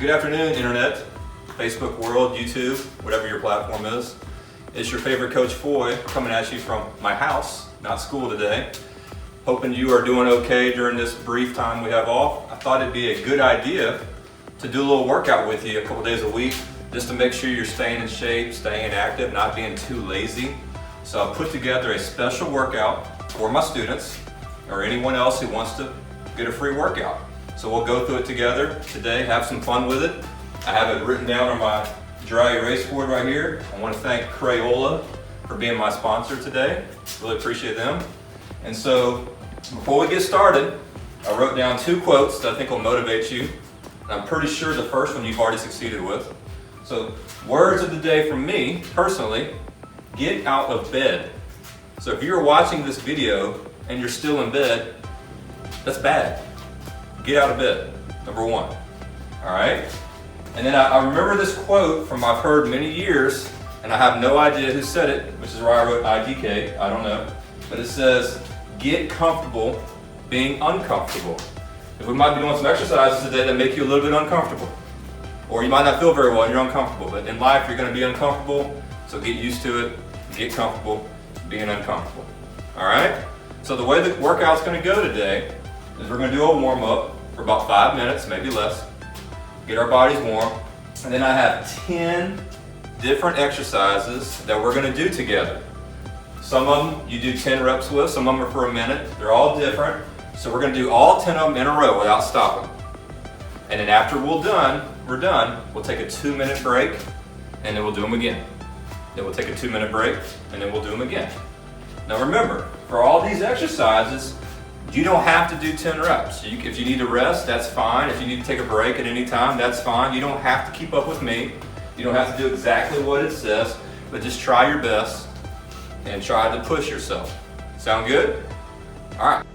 Good afternoon, Internet, Facebook world, YouTube, whatever your platform is. It's your favorite Coach Foy coming at you from my house, not school today. Hoping you are doing okay during this brief time we have off. I thought it'd be a good idea to do a little workout with you a couple days a week, just to make sure you're staying in shape, staying active, not being too lazy. So I put together a special workout for my students or anyone else who wants to get a free workout. So we'll go through it together today, have some fun with it. I have it written down on my dry erase board right here. I want to thank Crayola for being my sponsor today. Really appreciate them. And so before we get started, I wrote down 2 quotes that I think will motivate you. And I'm pretty sure the first one you've already succeeded with. So words of the day from me, personally, get out of bed. So if you're watching this video and you're still in bed, that's bad. Get out of bed, number 1. All right? And then I remember this quote from I've heard many years, and I have no idea who said it, which is why I wrote IDK, I don't know. But it says, get comfortable being uncomfortable. If we might be doing some exercises today that make you a little bit uncomfortable. Or you might not feel very well and you're uncomfortable. But in life, you're going to be uncomfortable, so get used to it. Get comfortable being uncomfortable. All right? So the way the workout's going to go today is we're going to do a warm-up for about 5 minutes, maybe less. Get our bodies warm. And then I have 10 different exercises that we're going to do together. Some of them you do 10 reps with, some of them are for a minute. They're all different. So we're going to do all 10 of them in a row without stopping. And then after we're done, we'll take a 2-minute break, and then we'll do them again. Then we'll take a 2-minute break, and then we'll do them again. Now remember, for all these exercises, you don't have to do 10 reps. If you need to rest, that's fine. If you need to take a break at any time, that's fine. You don't have to keep up with me. You don't have to do exactly what it says, but just try your best and try to push yourself. Sound good? All right.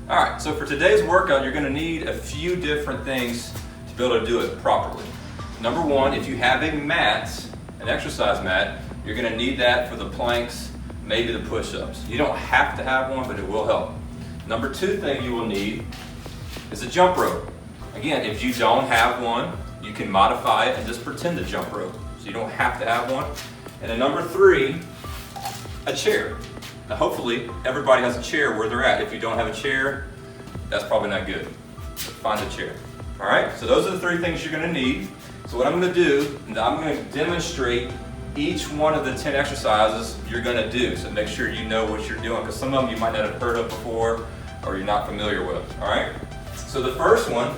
All right, so for today's workout, you're gonna need a few different things to be able to do it properly. Number 1, if you have a mat, an exercise mat, you're gonna need that for the planks, maybe the push-ups. You don't have to have one, but it will help. Number 2 thing you will need is a jump rope. Again, if you don't have one, you can modify it and just pretend to jump rope. So you don't have to have one. And then number 3, a chair. Now hopefully everybody has a chair where they're at. If you don't have a chair, that's probably not good. So find a chair. All right, so those are the 3 things you're gonna need. So what I'm gonna do, is I'm gonna demonstrate each one of the 10 exercises you're gonna do. So make sure you know what you're doing, because some of them you might not have heard of before or you're not familiar with, all right? So the first one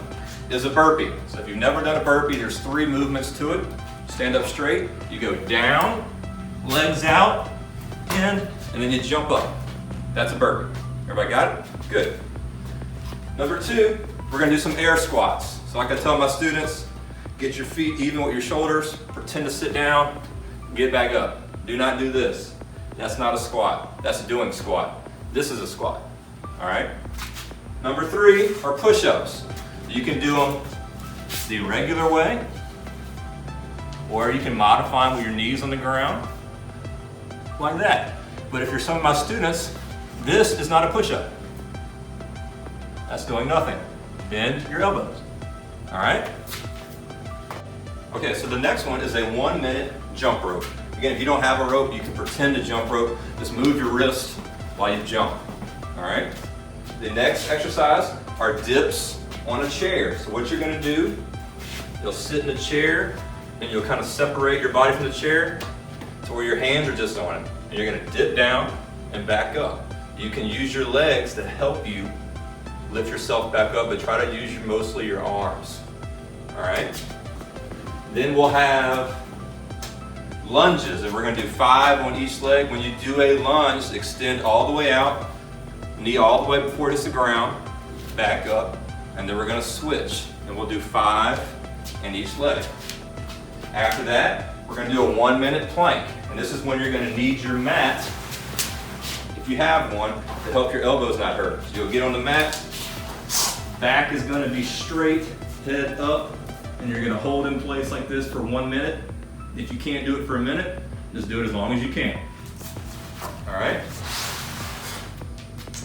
is a burpee. So if you've never done a burpee, there's 3 movements to it. Stand up straight, you go down, legs out, in, and then you jump up. That's a burpee. Everybody got it? Good. Number 2, we're gonna do some air squats. So like I tell my students, get your feet even with your shoulders, pretend to sit down, get back up. Do not do this. That's not a squat. That's a doing squat. This is a squat. All right? Number 3 are push-ups. You can do them the regular way, or you can modify them with your knees on the ground, like that. But if you're some of my students, this is not a push-up. That's doing nothing. Bend your elbows. All right? Okay, so the next one is a 1-minute jump rope. Again, if you don't have a rope, you can pretend to jump rope. Just move your wrist while you jump. All right? The next exercise are dips on a chair. So what you're gonna do, you'll sit in a chair and you'll kind of separate your body from the chair to where your hands are just on it. And you're gonna dip down and back up. You can use your legs to help you lift yourself back up, but try to use mostly your arms. All right? Then we'll have lunges, and we're gonna do 5 on each leg. When you do a lunge, extend all the way out, knee all the way before it hits the ground, back up, and then we're gonna switch, and we'll do 5 in each leg. After that, we're gonna do a 1-minute plank, and this is when you're gonna need your mat, if you have one, to help your elbows not hurt. So you'll get on the mat, back is gonna be straight, head up, and you're gonna hold in place like this for 1 minute. If you can't do it for a minute, just do it as long as you can. All right?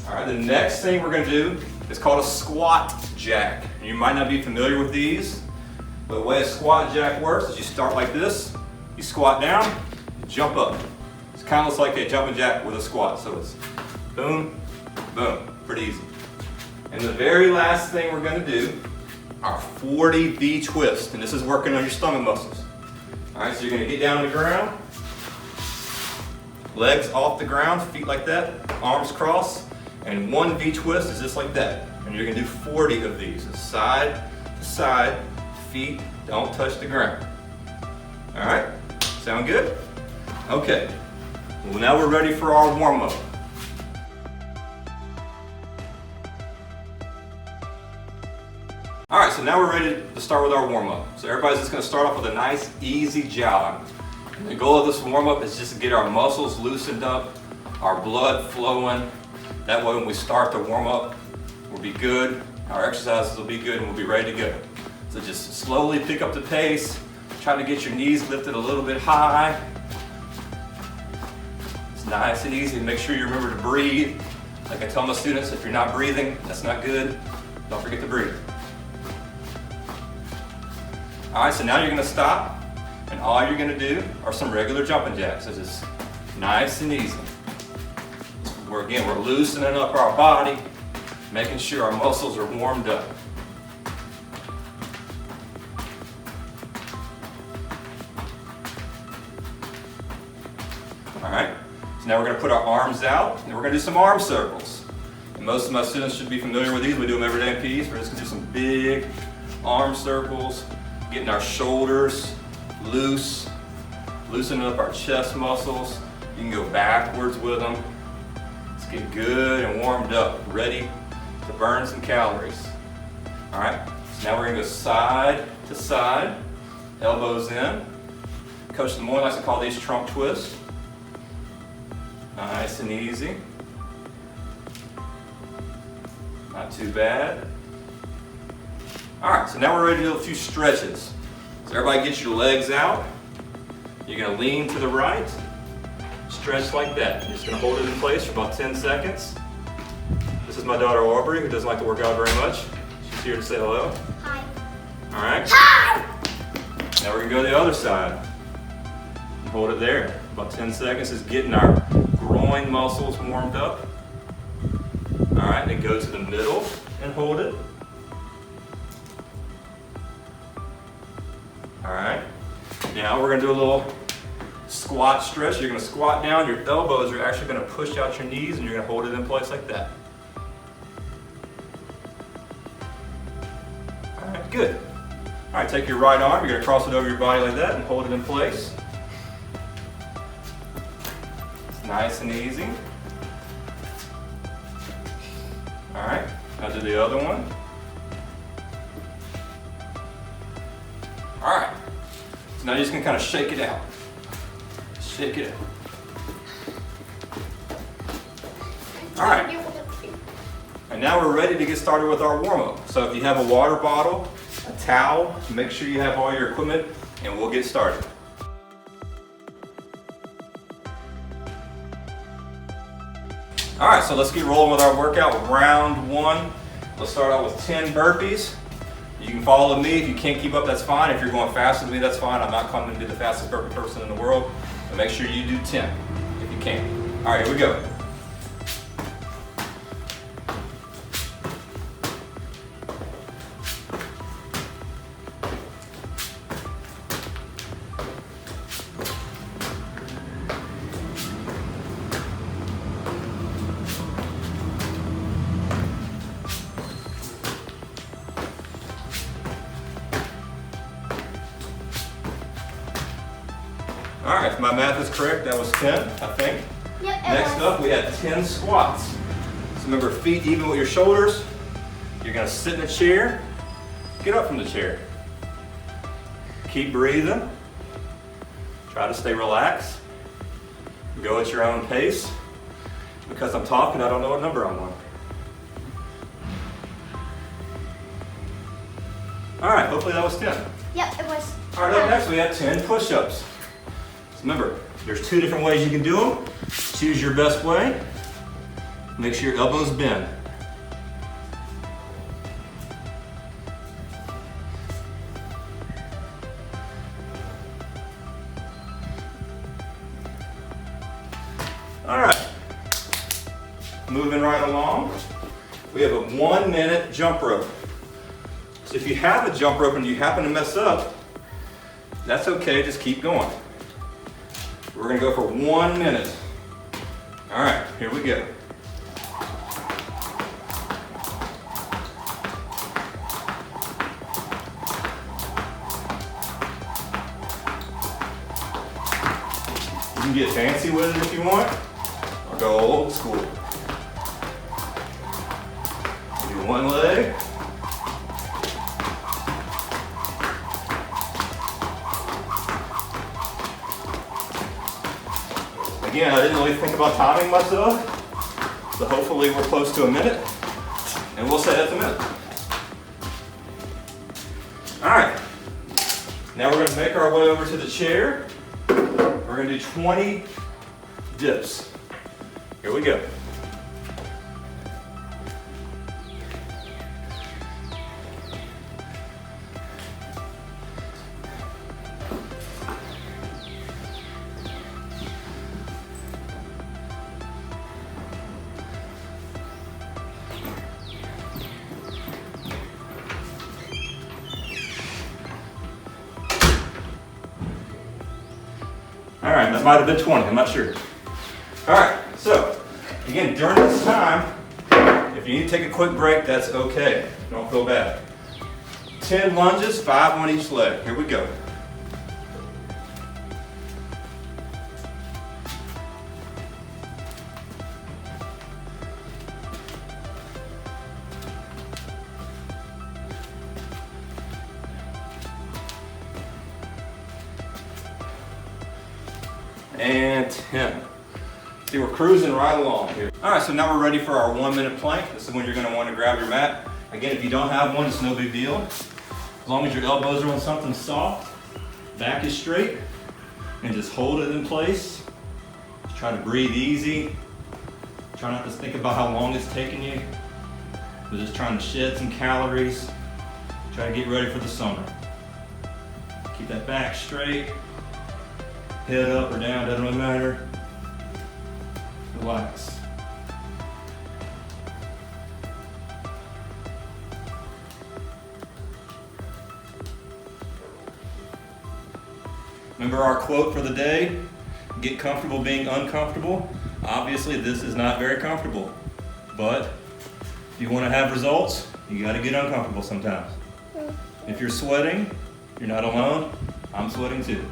All All right, the next thing we're gonna do is called a squat jack. You might not be familiar with these, but the way a squat jack works is you start like this, you squat down, you jump up. It's kind of looks like a jumping jack with a squat, so it's boom, boom, pretty easy. And the very last thing we're gonna do are 40 V twists, and this is working on your stomach muscles. All right, so you're gonna get down on the ground, legs off the ground, feet like that, arms crossed, and one V twist is just like that. And you're gonna do 40 of these, side to side, feet don't touch the ground. All right, sound good? Okay, well now we're ready for our warm-up. All right, so now we're ready to start with our warm-up. So everybody's just gonna start off with a nice, easy jog. And the goal of this warm-up is just to get our muscles loosened up, our blood flowing. That way when we start to warm up, we'll be good, our exercises will be good, and we'll be ready to go. So just slowly pick up the pace, try to get your knees lifted a little bit high. It's nice and easy. Make sure you remember to breathe. Like I tell my students, if you're not breathing, that's not good. Don't forget to breathe. All right, so now you're gonna stop, and all you're gonna do are some regular jumping jacks. It's just nice and easy. We're loosening up our body, making sure our muscles are warmed up. All right, so now we're gonna put our arms out, and we're gonna do some arm circles. And most of my students should be familiar with these. We do them every day in PEs. We're just gonna do some big arm circles, getting our shoulders loose, loosening up our chest muscles. You can go backwards with them. Let's get good and warmed up, ready to burn some calories. All right, so now we're gonna go side to side, elbows in. Coach Lemoyne likes to call these trunk twists. Nice and easy. Not too bad. All right, so now we're ready to do a few stretches. So everybody get your legs out. You're gonna lean to the right, stretch like that. You're just gonna hold it in place for about 10 seconds. This is my daughter Aubrey, who doesn't like to work out very much. She's here to say hello. Hi. All right. Hi! Now we're gonna go to the other side. Hold it there. About 10 seconds is getting our groin muscles warmed up. All right, then go to the middle and hold it. All right, now we're gonna do a little squat stretch. You're gonna squat down, your elbows are actually gonna push out your knees, and you're gonna hold it in place like that. All right, good. All right, take your right arm, you're gonna cross it over your body like that and hold it in place. It's nice and easy. All right, now do the other one. All right, so now you're just gonna kind of shake it out. Shake it out. All right, and now we're ready to get started with our warm-up. So if you have a water bottle, a towel, make sure you have all your equipment, and we'll get started. All right, so let's get rolling with our workout. Round one. Let's start out with 10 burpees. You can follow me. If you can't keep up, that's fine. If you're going faster than me, that's fine. I'm not coming to be the fastest burpee person in the world. But make sure you do 10 if you can. All right, here we go. All right, if my math is correct, that was 10, I think. Yep, Next up, we have 10 squats. So remember, feet even with your shoulders. You're gonna sit in a chair, get up from the chair. Keep breathing. Try to stay relaxed. Go at your own pace. Because I'm talking, I don't know what number I'm on. All right, hopefully that was 10. Yep, it was. All right, up next we have 10 push-ups. So remember, there's two different ways you can do them. Choose your best way. Make sure your elbows bend. All right, moving right along. We have a 1 minute jump rope. So if you have a jump rope and you happen to mess up, that's okay, just keep going. We're gonna go for 1 minute. All right, here we go. You can get fancy with it if you want, or go old school. Do one leg. Again, I didn't really think about timing myself, so hopefully we're close to a minute, and we'll say that's a minute. All right, now we're gonna make our way over to the chair. We're gonna do 20 dips. Here we go. All right, that might have been 20, I'm not sure. All right, so again, during this time, if you need to take a quick break, that's okay. Don't feel bad. 10 lunges, 5 on each leg. Here we go. And 10. See, we're cruising right along here. All right, so now we're ready for our 1 minute plank. This is when you're gonna wanna grab your mat. Again, if you don't have one, it's no big deal. As long as your elbows are on something soft, back is straight, and just hold it in place. Just try to breathe easy. Try not to think about how long it's taking you. We're just trying to shed some calories. Try to get ready for the summer. Keep that back straight. Head up or down, doesn't really matter. Relax. Remember our quote for the day? Get comfortable being uncomfortable. Obviously, this is not very comfortable, but if you want to have results, you got to get uncomfortable sometimes. If you're sweating, you're not alone. I'm sweating too.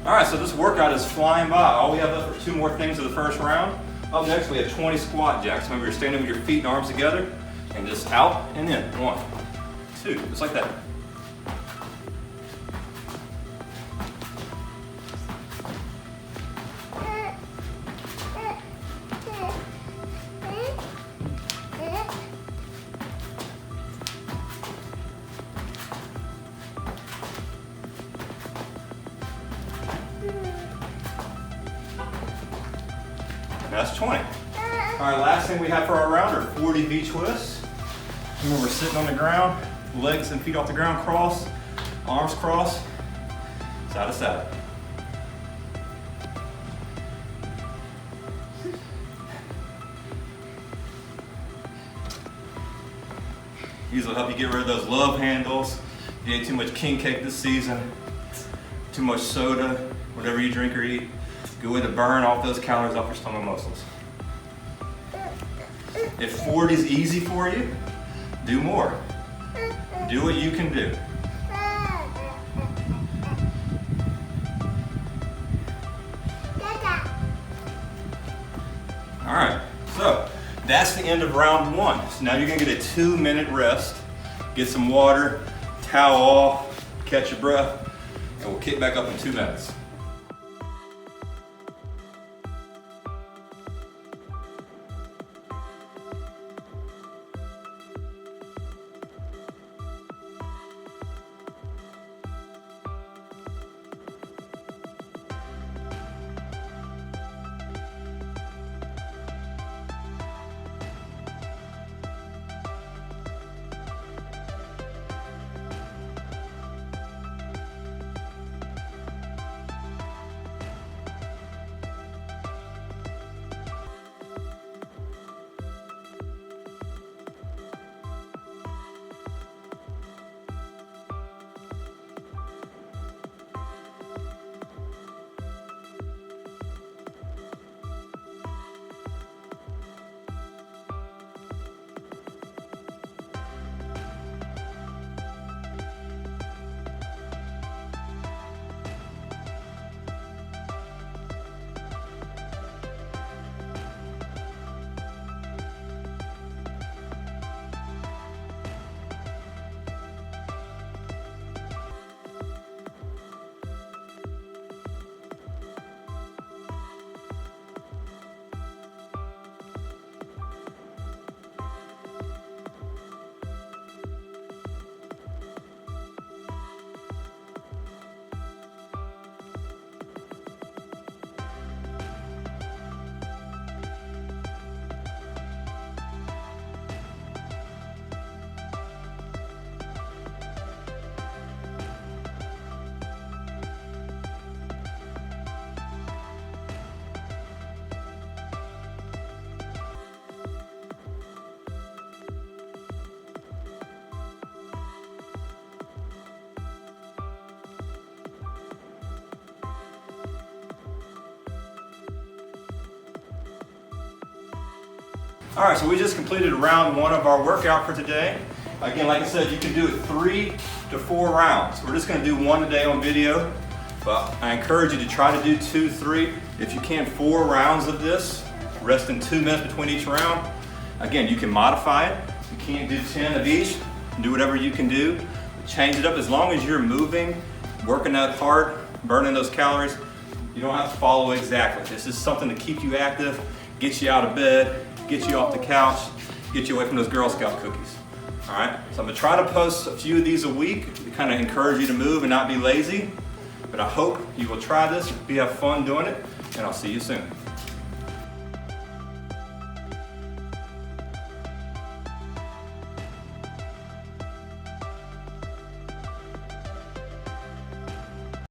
All right, so this workout is flying by. All we have left are 2 more things of the first round. Up next, we have 20 squat jacks. Remember, you're standing with your feet and arms together, and just out and in. 1, 2, just like that. That's 20. All right, last thing we have for our round are 40 V-twists. Remember, we're sitting on the ground, legs and feet off the ground, cross, arms cross, side to side. These will help you get rid of those love handles. If you ate too much king cake this season, too much soda, whatever you drink or eat, good way to burn off those calories off your stomach muscles. If 40 is easy for you, do more. Do what you can do. All right, so that's the end of round 1. So now you're gonna get a 2-minute rest, get some water, towel off, catch your breath, and we'll kick back up in 2 minutes. All right, so we just completed round 1 of our workout for today. Again, like I said, you can do it 3 to 4 rounds. We're just gonna do 1 today on video, but I encourage you to try to do 2, 3, if you can, 4 rounds of this, resting 2 minutes between each round. Again, you can modify it. You can't do 10 of each. Do whatever you can do. Change it up as long as you're moving, working out hard, burning those calories. You don't have to follow exactly. This is something to keep you active, get you out of bed, get you off the couch, get you away from those Girl Scout cookies. All right, so I'm gonna try to post a few of these a week to kind of encourage you to move and not be lazy. But I hope you will try this, you have fun doing it, and I'll see you soon.